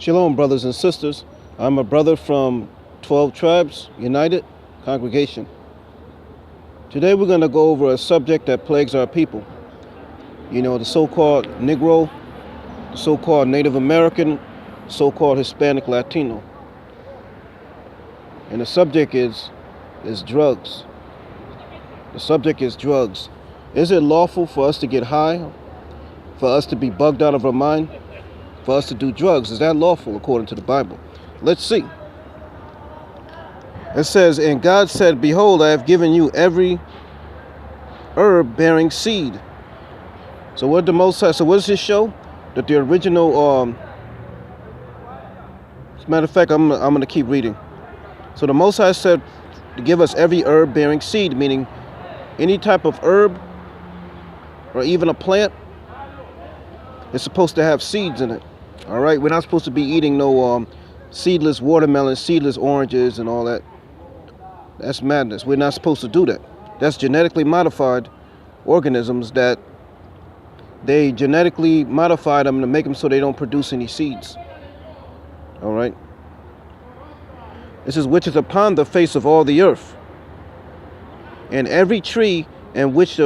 Shalom, brothers and sisters. I'm a brother from 12 Tribes United Congregation. Today we're going to go over a subject that plagues our people. The so-called Negro, the so-called Native American, so-called Hispanic Latino. And the subject is drugs. The subject is drugs. Is it lawful for us to get high? For us to be bugged out of our mind? For us to do drugs? Is that lawful according to the Bible? Let's see. It says, and God said, behold, I have given you every herb bearing seed. So what the so what does this show? That the original, as a matter of fact, I'm going to keep reading. So the Most High said to give us every herb bearing seed, meaning any type of herb or even a plant is supposed to have seeds in it. All right, we're not supposed to be eating no seedless watermelon, seedless oranges and all that. That's madness. We're not supposed to do that. That's genetically modified organisms that they genetically modified them to make them so they don't produce any seeds. All right. This is which is upon the face of all the earth. And every tree in which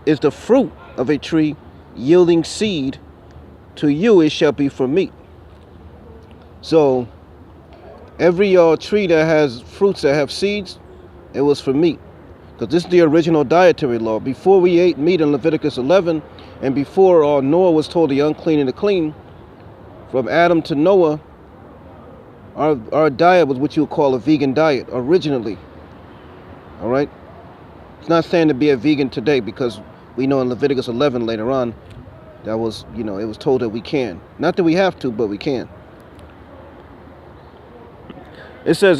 is the fruit of a tree yielding seed, to you it shall be for meat. So every tree that has fruits that have seeds, it was for meat. Because this is the original dietary law. Before we ate meat in Leviticus 11, and before Noah was told the unclean and the clean, from Adam to Noah, our diet was what you would call a vegan diet originally. All right? It's not saying to be a vegan today, because we know in Leviticus 11 later on, that was, it was told that we can. Not that we have to, but we can. It says,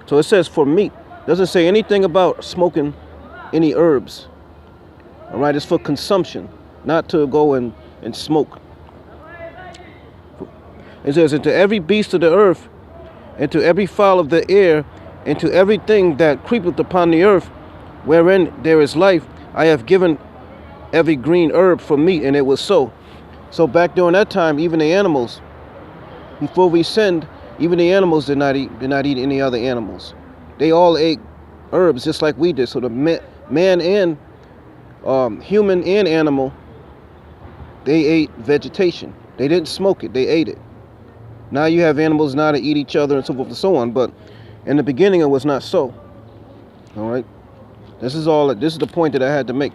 so it says for meat. Doesn't say anything about smoking any herbs. All right, it's for consumption, not to go and smoke. It says, and to every beast of the earth, and to every fowl of the air, and to everything that creepeth upon the earth, wherein there is life, I have given every green herb for meat, and it was so. So back during that time, even the animals, before we sinned, even the animals did not eat any other animals. They all ate herbs just like we did. So the man and human and animal, they ate vegetation. They didn't smoke it, they ate it. Now you have animals now to eat each other and so forth and so on, but in the beginning it was not so. All right. This is the point that I had to make.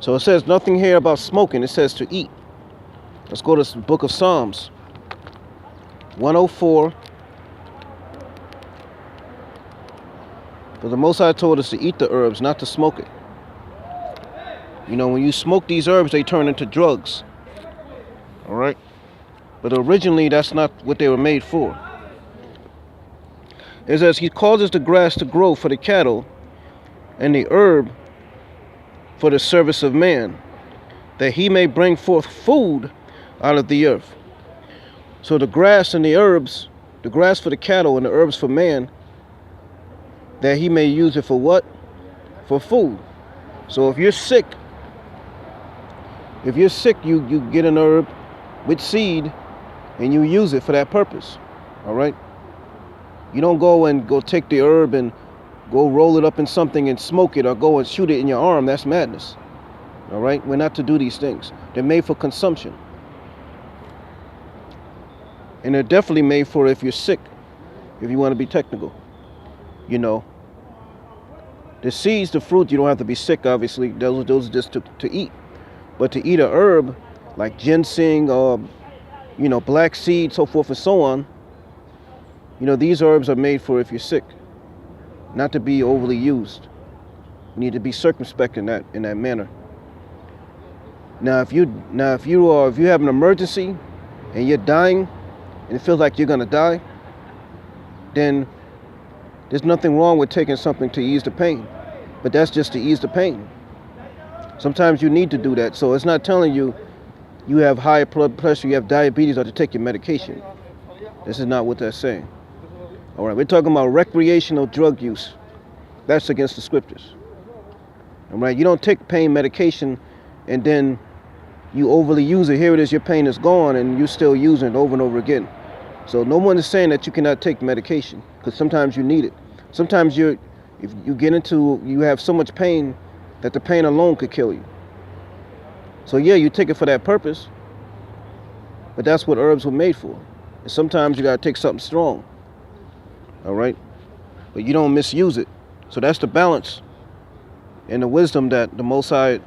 So it says nothing here about smoking. It says to eat. Let's go to the book of Psalms 104. But the Most High told us to eat the herbs, not to smoke it. When you smoke these herbs, they turn into drugs. All right? But originally, that's not what they were made for. It says, he causes the grass to grow for the cattle, and the herb for the service of man, that he may bring forth food out of the earth. So the grass and the herbs, the grass for the cattle and the herbs for man, that he may use it for what? For food. So if you're sick, you get an herb with seed and you use it for that purpose. All right? You don't go take the herb and go roll it up in something and smoke it, or go and shoot it in your arm. That's madness. All right? We're not to do these things. They're made for consumption. And they're definitely made for if you're sick, if you want to be technical. The seeds, the fruit, you don't have to be sick, obviously. Those are just to eat. But to eat a herb like ginseng or, black seed, so forth and so on, these herbs are made for if you're sick, not to be overly used. You need to be circumspect in that manner. Now, if you have an emergency and you're dying and it feels like you're gonna die, then there's nothing wrong with taking something to ease the pain. But that's just to ease the pain. Sometimes you need to do that. So it's not telling you have high blood pressure, you have diabetes, or to take your medication. This is not what that's saying. All right, we're talking about recreational drug use. That's against the scriptures. All right, you don't take pain medication and then you overly use it. Here it is, your pain is gone, and you still using it over and over again. So no one is saying that you cannot take medication, because sometimes you need it. Sometimes if you have so much pain that the pain alone could kill you. So yeah, you take it for that purpose, but that's what herbs were made for. And sometimes you gotta take something strong, all right? But you don't misuse it. So that's the balance and the wisdom that the Most High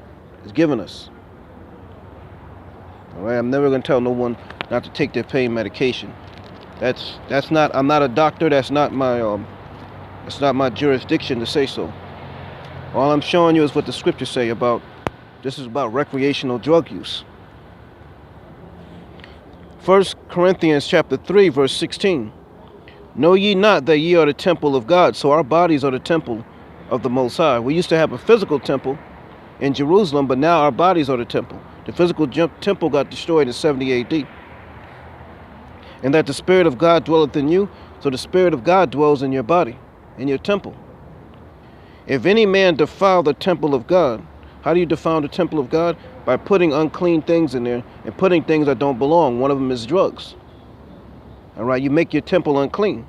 has given us. All right, I'm never gonna tell no one not to take their pain medication. That's not. I'm not a doctor. That's not my jurisdiction to say so. All I'm showing you is what the scriptures say about. This is about recreational drug use. 1 Corinthians chapter 3, verse 16. Know ye not that ye are the temple of God? So our bodies are the temple of the Most High. We used to have a physical temple in Jerusalem, but now our bodies are the temple. The physical temple got destroyed in 70 AD. And that the Spirit of God dwelleth in you, so the Spirit of God dwells in your body, in your temple. If any man defile the temple of God, how do you defile the temple of God? By putting unclean things in there and putting things that don't belong. One of them is drugs. All right, you make your temple unclean.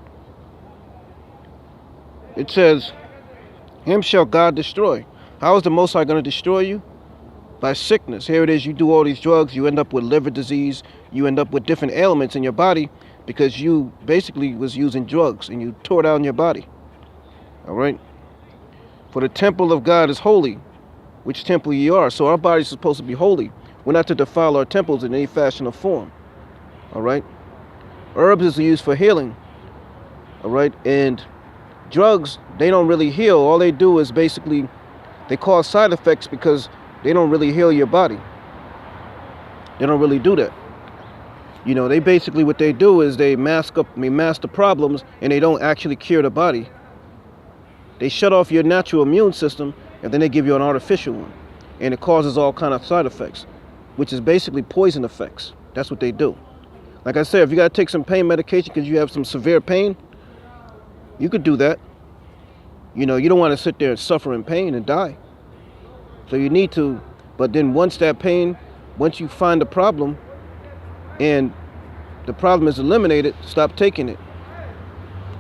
It says, him shall God destroy. How is the Most High going to destroy you? By sickness. Here it is, you do all these drugs, you end up with liver disease, you end up with different ailments in your body because you basically was using drugs and you tore down your body. All right? For the temple of God is holy, which temple ye are. So our bodies are supposed to be holy. We're not to defile our temples in any fashion or form. All right? Herbs is used for healing. All right? And drugs, they don't really heal. All they do is basically, they cause side effects because they don't really heal your body. They don't really do that. You know, they basically, what they do is they mask the problems, and they don't actually cure the body. They shut off your natural immune system, and then they give you an artificial one. And it causes all kind of side effects, which is basically poison effects. That's what they do. Like I said, if you got to take some pain medication because you have some severe pain, you could do that. You know, you don't want to sit there and suffer in pain and die. So you need to, but then once you find the problem and the problem is eliminated, stop taking it.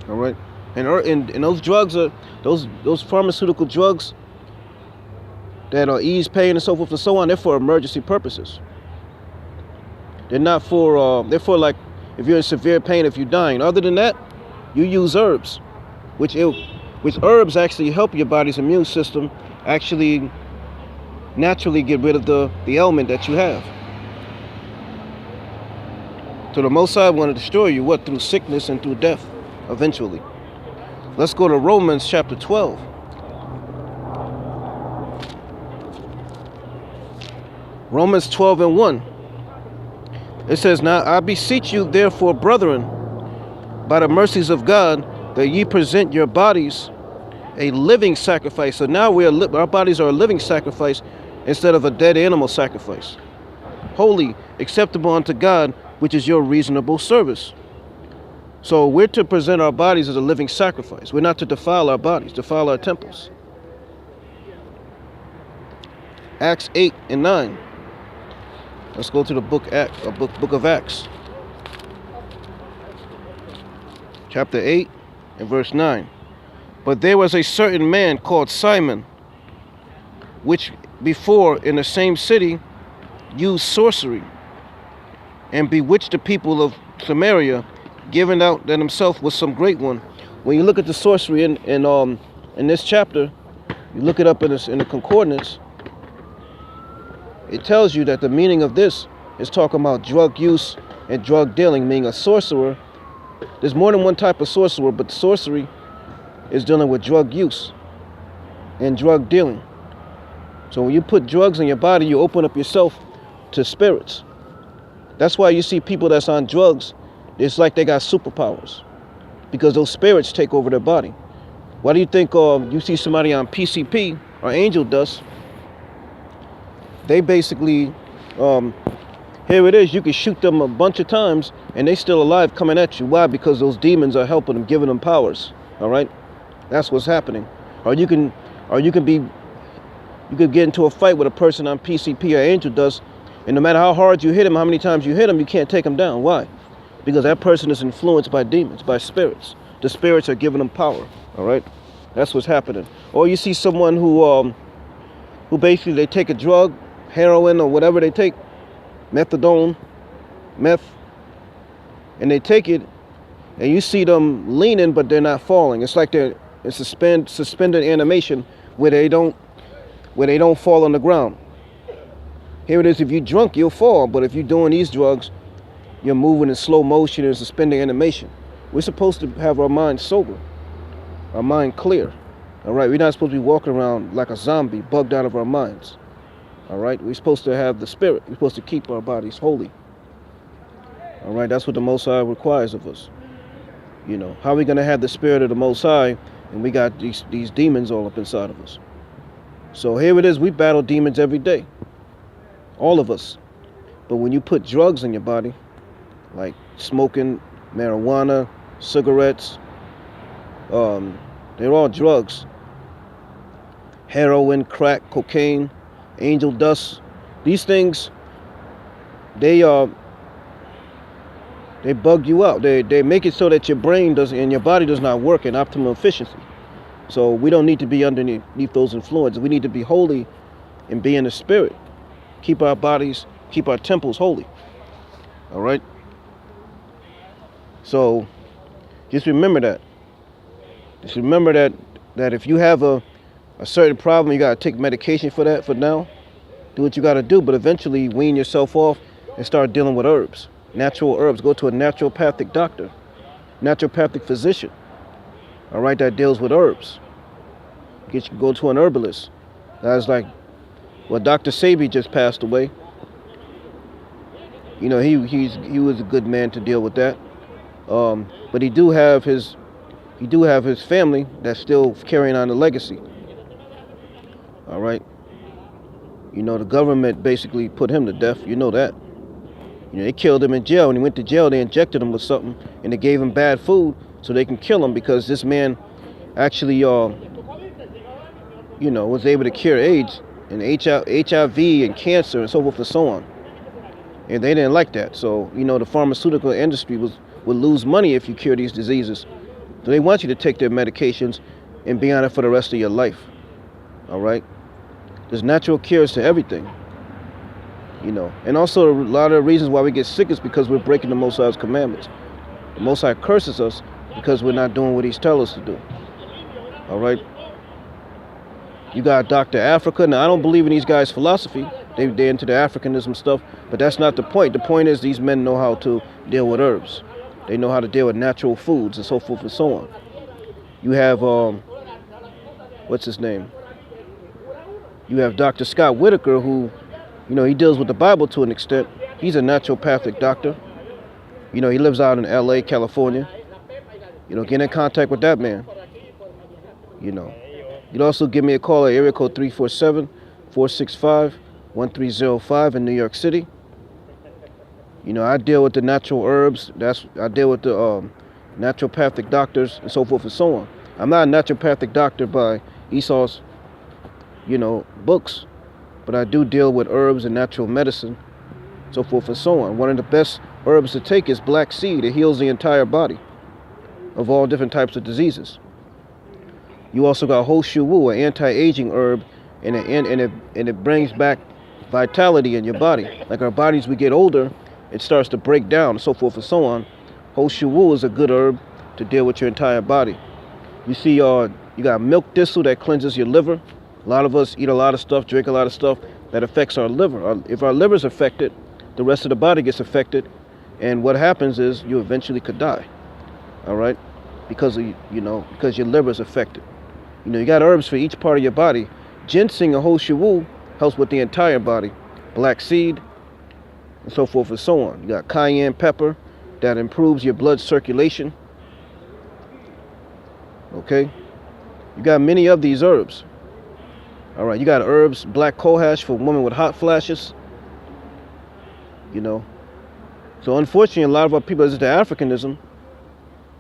All right? And those drugs are, those pharmaceutical drugs that ease pain and so forth and so on, they're for emergency purposes. They're not for, they're for like, if you're in severe pain, if you're dying. Other than that, you use herbs, which herbs actually help your body's immune system actually naturally get rid of the ailment that you have. So the Most High want to destroy you, what? Through sickness and through death, eventually. Let's go to Romans chapter 12. Romans 12 and 1. It says, now I beseech you therefore, brethren, by the mercies of God, that ye present your bodies a living sacrifice. So now our bodies are a living sacrifice instead of a dead animal sacrifice. Holy, acceptable unto God, which is your reasonable service. So we're to present our bodies as a living sacrifice. We're not to defile our bodies, defile our temples. Acts 8 and 9. Let's go to the book of Acts. Chapter 8 and verse 9. But there was a certain man called Simon, which before in the same city used sorcery, and bewitched the people of Samaria, giving out that himself was some great one. When you look at the sorcery in this chapter, you look it up in the concordance, it tells you that the meaning of this is talking about drug use and drug dealing, meaning a sorcerer. There's more than one type of sorcerer, but sorcery is dealing with drug use and drug dealing. So when you put drugs in your body, you open up yourself to spirits. That's why you see people that's on drugs, it's like they got superpowers, because those spirits take over their body. Why do you think you see somebody on PCP or angel dust? They basically, here it is, you can shoot them a bunch of times and they still alive coming at you. Why? Because those demons are helping them, giving them powers. All right? That's what's happening. Or you could get into a fight with a person on PCP or angel dust, and no matter how hard you hit him, how many times you hit him, you can't take him down. Why? because that person is influenced by demons, by spirits. The spirits are giving them power. All right, that's what's happening. Or you see someone who basically they take a drug, heroin or whatever they take, methadone, meth, and they take it, and you see them leaning, but they're not falling. It's like they're in suspended animation where they don't fall on the ground. Here it is, if you're drunk, you'll fall, but if you're doing these drugs, you're moving in slow motion and suspending animation. We're supposed to have our mind sober, our mind clear. All right, we're not supposed to be walking around like a zombie, bugged out of our minds. All right, we're supposed to have the spirit. We're supposed to keep our bodies holy. All right, that's what the Most High requires of us. You know, how are we going to have the spirit of the Most High and we got these demons all up inside of us? So here it is, we battle demons every day. All of us. But when you put drugs in your body, like smoking, marijuana, cigarettes, they're all drugs. Heroin, crack, cocaine, angel dust. These things, they bug you out. They make it so that your brain and your body does not work in optimal efficiency. So we don't need to be underneath those influences. We need to be holy and be in the spirit. Keep our bodies, keep our temples holy. All right? So just remember that. Just remember that if you have a certain problem, you got to take medication for that for now. Do what you got to do, but eventually wean yourself off and start dealing with herbs. Natural herbs. Go to a naturopathic doctor, naturopathic physician. All right, that deals with herbs. Go to an herbalist. That's like, well, Dr. Sabi just passed away. You know, he was a good man to deal with that. But he do have his family that's still carrying on the legacy. All right. You know, the government basically put him to death. You know that. You know, they killed him in jail. When he went to jail, they injected him with something, and they gave him bad food so they can kill him, because this man actually, you know, was able to cure AIDS and HIV and cancer and so forth and so on. And they didn't like that. So, you know, the pharmaceutical industry would lose money if you cure these diseases. So they want you to take their medications and be on it for the rest of your life. All right? There's natural cures to everything. You know, and also a lot of the reasons why we get sick is because we're breaking the Most High's commandments. The Most High curses us because we're not doing what He's telling us to do. All right? You got Dr. Africa. Now, I don't believe in these guys' philosophy. They're into the Africanism stuff, but that's not the point. The point is these men know how to deal with herbs. They know how to deal with natural foods and so forth and so on. You have, what's his name? You have Dr. Scott Whitaker, who, you know, he deals with the Bible to an extent. He's a naturopathic doctor. You know, he lives out in LA, California. You know, get in contact with that man. You know, you'd also give me a call at area code 347-465-1305 in New York City. You know, I deal with the natural herbs. I deal with the naturopathic doctors and so forth and so on. I'm not a naturopathic doctor by Esau's, you know, books, but I do deal with herbs and natural medicine, so forth and so on. One of the best herbs to take is black seed. It heals the entire body of all different types of diseases. You also got Ho Shu Wu, an anti-aging herb, and it brings back vitality in your body. Like our bodies, we get older, it starts to break down, and so forth and so on. Ho Shu Wu is a good herb to deal with your entire body. You see, you got milk thistle that cleanses your liver. A lot of us eat a lot of stuff, drink a lot of stuff that affects our liver. If our liver's affected, the rest of the body gets affected, and what happens is you eventually could die. All right, because your liver's affected. You know, you got herbs for each part of your body. Ginseng and Ho Shu Wu helps with the entire body. Black seed, and so forth and so on. You got cayenne pepper that improves your blood circulation. Okay, you got many of these herbs. All right, you got herbs, black cohosh for women with hot flashes. You know, so unfortunately, a lot of our people is into Africanism.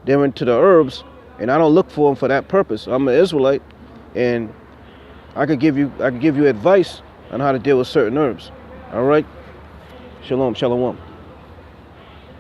They're into the herbs, and I don't look for them for that purpose. I'm an Israelite, and I could give you advice on how to deal with certain herbs. All right, shalom, shalom.